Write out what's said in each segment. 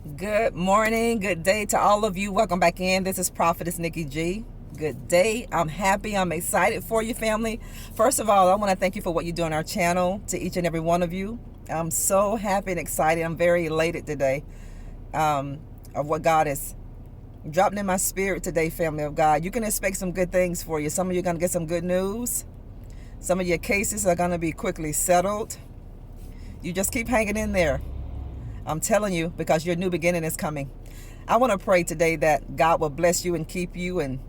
Good morning, good day to all of you. Welcome back in. This is Prophetess Nikki G. Good day. I'm happy. I'm excited for you, family. First of all, I want to thank you for what you do on our channel, to each and every one of you. I'm so happy and excited. I'm very elated today of what God has dropped in my spirit today, family of God. You can expect some good things for you. Some of you are going to get some good news. Some of your cases are going to be quickly settled. You just keep hanging in there. I'm telling you, because your new beginning is coming. I want to pray today that God will bless you and keep you and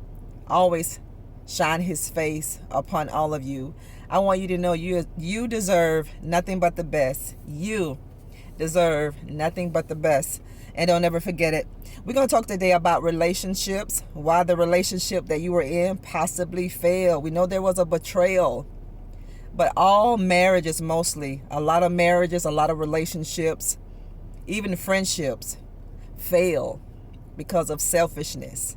always shine his face upon all of you. I want you to know you deserve nothing but the best. You deserve nothing but the best. And don't ever forget it. We're going to talk today about relationships, why the relationship that you were in possibly failed. We know there was a betrayal, but all marriages, mostly, a lot of marriages, a lot of relationships, even friendships, fail because of selfishness.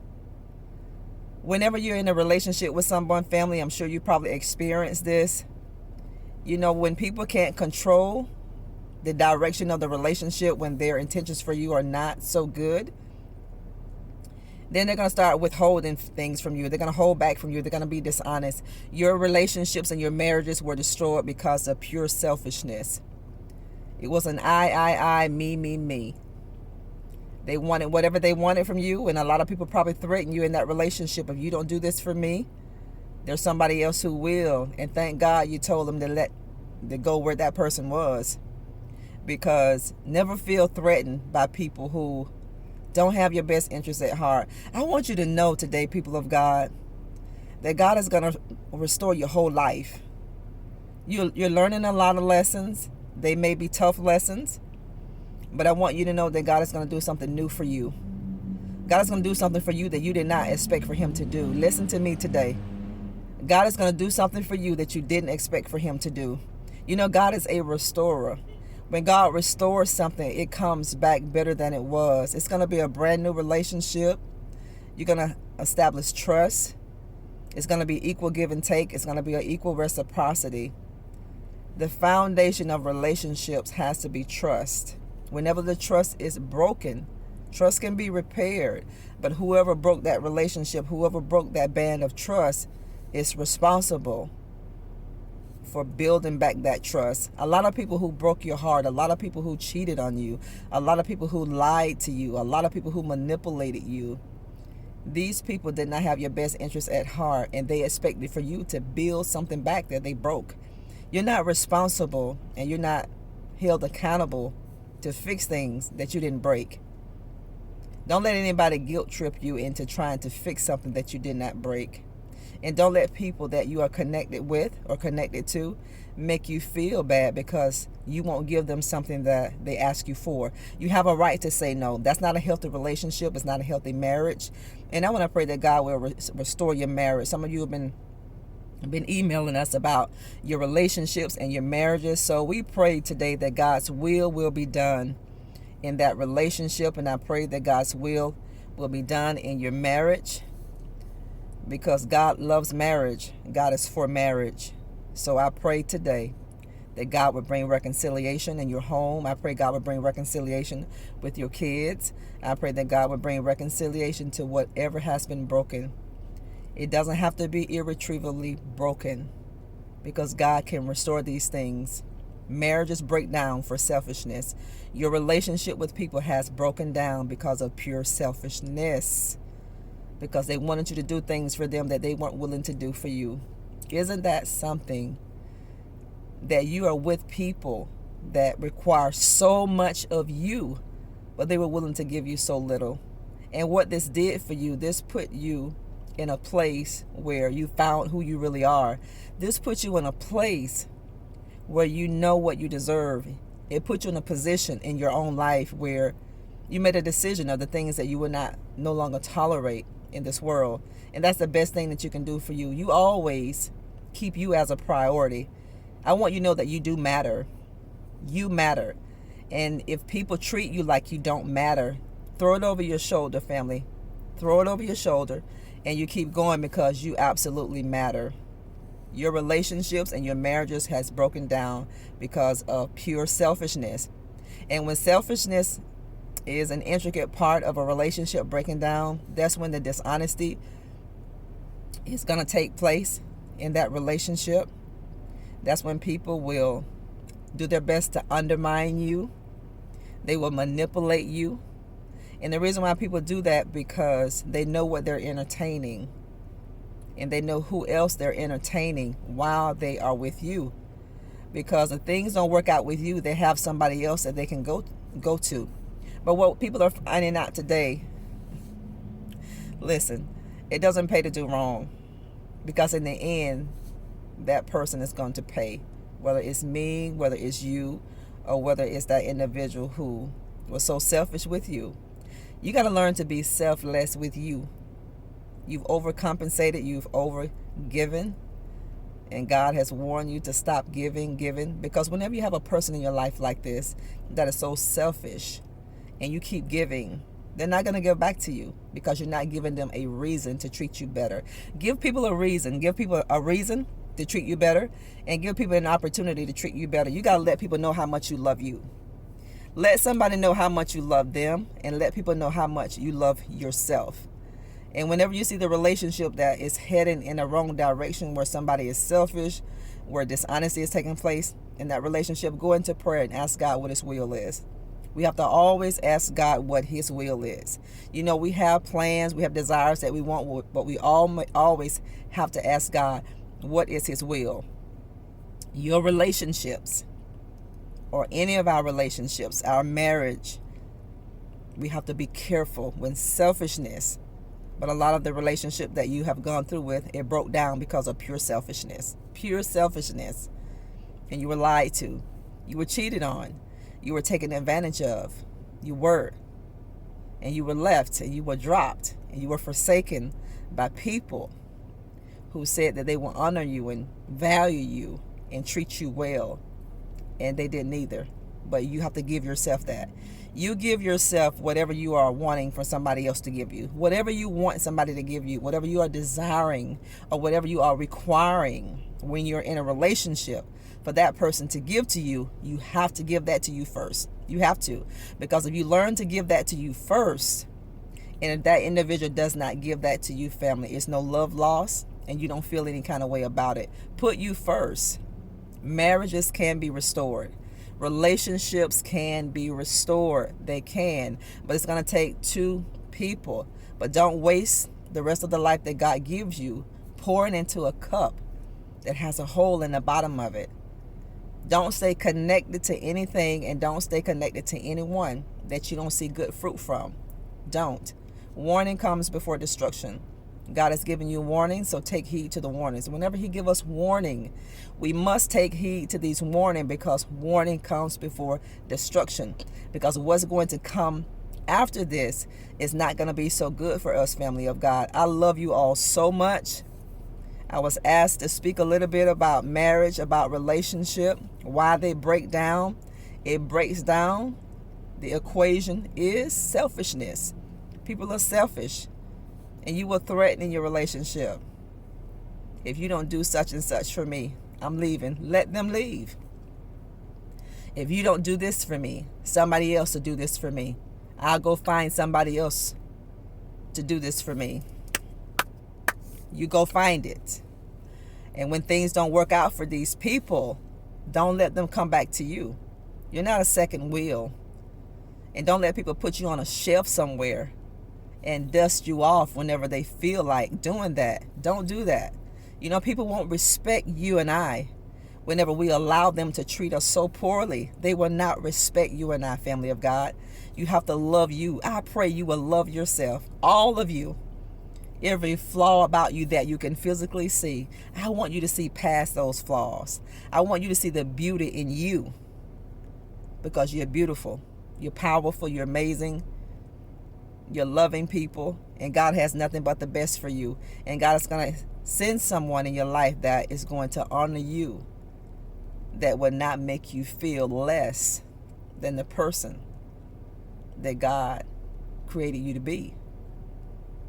Whenever you're in a relationship with someone, family, I'm sure you probably experienced this. You know, when people can't control the direction of the relationship, when their intentions for you are not so good, then they're going to start withholding things from you. They're going to hold back from you. They're going to be dishonest. Your relationships and your marriages were destroyed because of pure selfishness. It was an I, me. They wanted whatever they wanted from you, and a lot of people probably threaten you in that relationship. If you don't do this for me, there's somebody else who will. And thank God you told them to go where that person was. Because never feel threatened by people who don't have your best interests at heart. I want you to know today, people of God, that God is going to restore your whole life. You're learning a lot of lessons. They may be tough lessons, but I want you to know that God is going to do something new for you. God is going to do something for you that you did not expect for him to do. Listen to me today. God is going to do something for you that you didn't expect for him to do. You know, God is a restorer. When God restores something, it comes back better than it was. It's going to be a brand new relationship. You're going to establish trust. It's going to be equal give and take. It's going to be an equal reciprocity. The foundation of relationships has to be trust. Whenever the trust is broken, trust can be repaired. But whoever broke that relationship, whoever broke that band of trust, is responsible for building back that trust. A lot of people who broke your heart, a lot of people who cheated on you, a lot of people who lied to you, a lot of people who manipulated you, these people did not have your best interest at heart, and they expected for you to build something back that they broke. You're not responsible, and you're not held accountable to fix things that you didn't break. Don't let anybody guilt trip you into trying to fix something that you did not break. And don't let people that you are connected with or connected to make you feel bad because you won't give them something that they ask you for. You have a right to say no. That's not a healthy relationship. It's not a healthy marriage. And I want to pray that God will restore your marriage. Some of you have been emailing us about your relationships and your marriages. So we pray today that God's will be done in that relationship. And I pray that God's will be done in your marriage. Because God loves marriage. God is for marriage. So I pray today that God would bring reconciliation in your home. I pray God would bring reconciliation with your kids. I pray that God would bring reconciliation to whatever has been broken. It doesn't have to be irretrievably broken, because God can restore these things. Marriages break down for selfishness. Your relationship with people has broken down because of pure selfishness. Because they wanted you to do things for them that they weren't willing to do for you. Isn't that something? That you are with people that require so much of you, but they were willing to give you so little. And what this did for you, this put you in a place where you found who you really are. This puts you in a place where you know what you deserve. It put you in a position in your own life where you made a decision of the things that you would not no longer tolerate in this world. And that's the best thing that you can do for you. You always keep you as a priority. I want you to know that you do matter. You matter. And if people treat you like you don't matter, throw it over your shoulder, family. Throw it over your shoulder, and you keep going, because you absolutely matter. Your relationships and your marriages has broken down because of pure selfishness. And when selfishness is an intricate part of a relationship breaking down. That's when the dishonesty is going to take place in that relationship. That's when people will do their best to undermine you. They will manipulate you. And the reason why people do that, because they know what they're entertaining, and they know who else they're entertaining while they are with you. Because if things don't work out with you, they have somebody else that they can go to. But what people are finding out today, listen, it doesn't pay to do wrong, because in the end, that person is going to pay. Whether it's me, whether it's you, or whether it's that individual who was so selfish with you. You got to learn to be selfless with you. You've overcompensated, you've overgiven, and God has warned you to stop giving. Because whenever you have a person in your life like this that is so selfish, and you keep giving, they're not going to give back to you, because you're not giving them a reason to treat you better. Give people a reason. Give people a reason to treat you better, and give people an opportunity to treat you better. You got to let people know how much you love you. Let somebody know how much you love them, and let people know how much you love yourself. And whenever you see the relationship that is heading in the wrong direction, where somebody is selfish, where dishonesty is taking place in that relationship, go into prayer and ask God what His will is. We have to always ask God what His will is. You know, we have plans, we have desires that we want, but we always have to ask God, what is His will? Your relationships, or any of our relationships, our marriage, we have to be careful when selfishness. But a lot of the relationship that you have gone through with, it broke down because of pure selfishness. Pure selfishness. And you were lied to. You were cheated on. You were taken advantage of. You were. And you were left, and you were dropped, and you were forsaken by people who said that they will honor you and value you and treat you well. And they didn't either. But you have to give yourself that. You give yourself whatever you are wanting for somebody else to give you. Whatever you want somebody to give you, whatever you are desiring, or whatever you are requiring when you're in a relationship for that person to give to you, you have to give that to you first. You have to. Because if you learn to give that to you first, and if that individual does not give that to you, family, it's no love lost, and you don't feel any kind of way about it. Put you first. Marriages can be restored. Relationships can be restored. They can. But it's going to take two people. But don't waste the rest of the life that God gives you pouring into a cup that has a hole in the bottom of it. Don't stay connected to anything, and don't stay connected to anyone that you don't see good fruit from. Don't. Warning comes before destruction. God has given you warnings, so take heed to the warnings. Whenever He gives us warning, we must take heed to these warnings, because warning comes before destruction. Because what's going to come after this is not going to be so good for us, family of God. I love you all so much. I was asked to speak a little bit about marriage, about relationship, why they break down. It breaks down. The equation is selfishness. People are selfish. And you will threaten your relationship. If you don't do such and such for me, I'm leaving. Let them leave. If you don't do this for me, somebody else will do this for me. I'll go find somebody else to do this for me. You go find it. And when things don't work out for these people, don't let them come back to you. You're not a second wheel. And don't let people put you on a shelf somewhere and dust you off whenever they feel like doing that. Don't do that. You know, people won't respect you and I whenever we allow them to treat us so poorly. They will not respect you and I, family of God. You have to love you. I pray you will love yourself, all of you. Every flaw about you that you can physically see, I want you to see past those flaws. I want you to see the beauty in you, because you're beautiful, you're powerful, you're amazing. You're loving people, and God has nothing but the best for you. And God is going to send someone in your life that is going to honor you, that will not make you feel less than the person that God created you to be.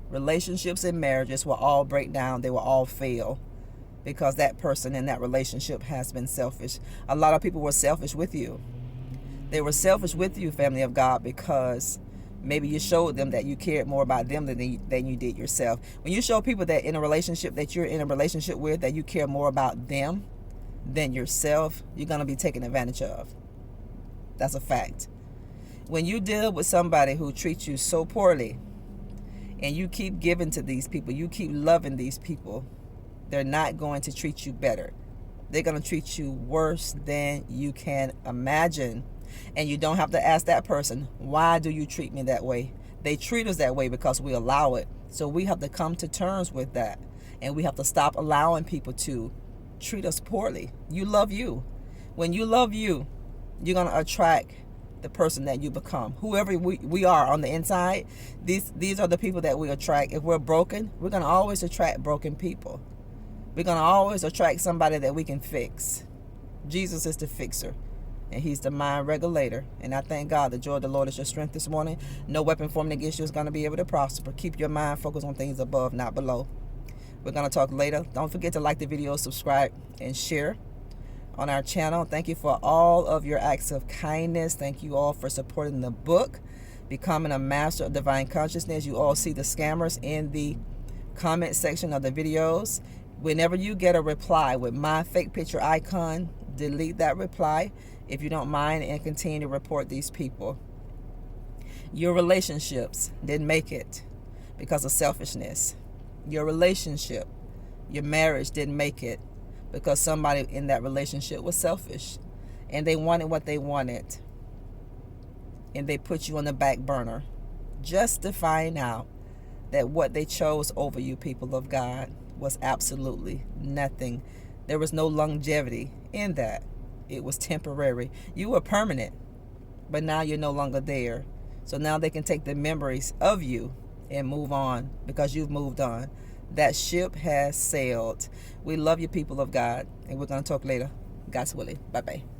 Relationships and marriages will all break down. They will all fail because that person in that relationship has been selfish. A lot of people were selfish with you. They were selfish with you, family of God, because Maybe you showed them that you cared more about them than you did yourself. When you show people that in a relationship that you're in a relationship with, that you care more about them than yourself, you're going to be taken advantage of. That's a fact. When you deal with somebody who treats you so poorly, and you keep giving to these people, you keep loving these people, they're not going to treat you better. They're going to treat you worse than you can imagine. And you don't have to ask that person, why do you treat me that way? They treat us that way because we allow it. So we have to come to terms with that. And we have to stop allowing people to treat us poorly. You love you. When you love you, you're going to attract the person that you become. Whoever we are on the inside, these are the people that we attract. If we're broken, we're going to always attract broken people. We're going to always attract somebody that we can fix. Jesus is the fixer, and he's the mind regulator. And I thank God the joy of the Lord is your strength this morning. No weapon formed against you is going to be able to prosper. Keep your mind focused on things above, not below. We're going to talk later. Don't forget to like the video, subscribe, and share on our channel. Thank you for all of your acts of kindness. Thank you all for supporting the book, Becoming a Master of Divine Consciousness. You all see the scammers in the comment section of the videos. Whenever you get a reply with my fake picture icon, delete that reply if you don't mind, and continue to report these people. Your relationships didn't make it because of selfishness. Your relationship, your marriage didn't make it because somebody in that relationship was selfish and they wanted what they wanted, and they put you on the back burner just to find out that what they chose over you, people of God, was absolutely nothing. There was no longevity in that. It was temporary. You were permanent, but now you're no longer there. So now they can take the memories of you and move on because you've moved on. That ship has sailed. We love you, people of God, and we're going to talk later. God's willing. Bye-bye.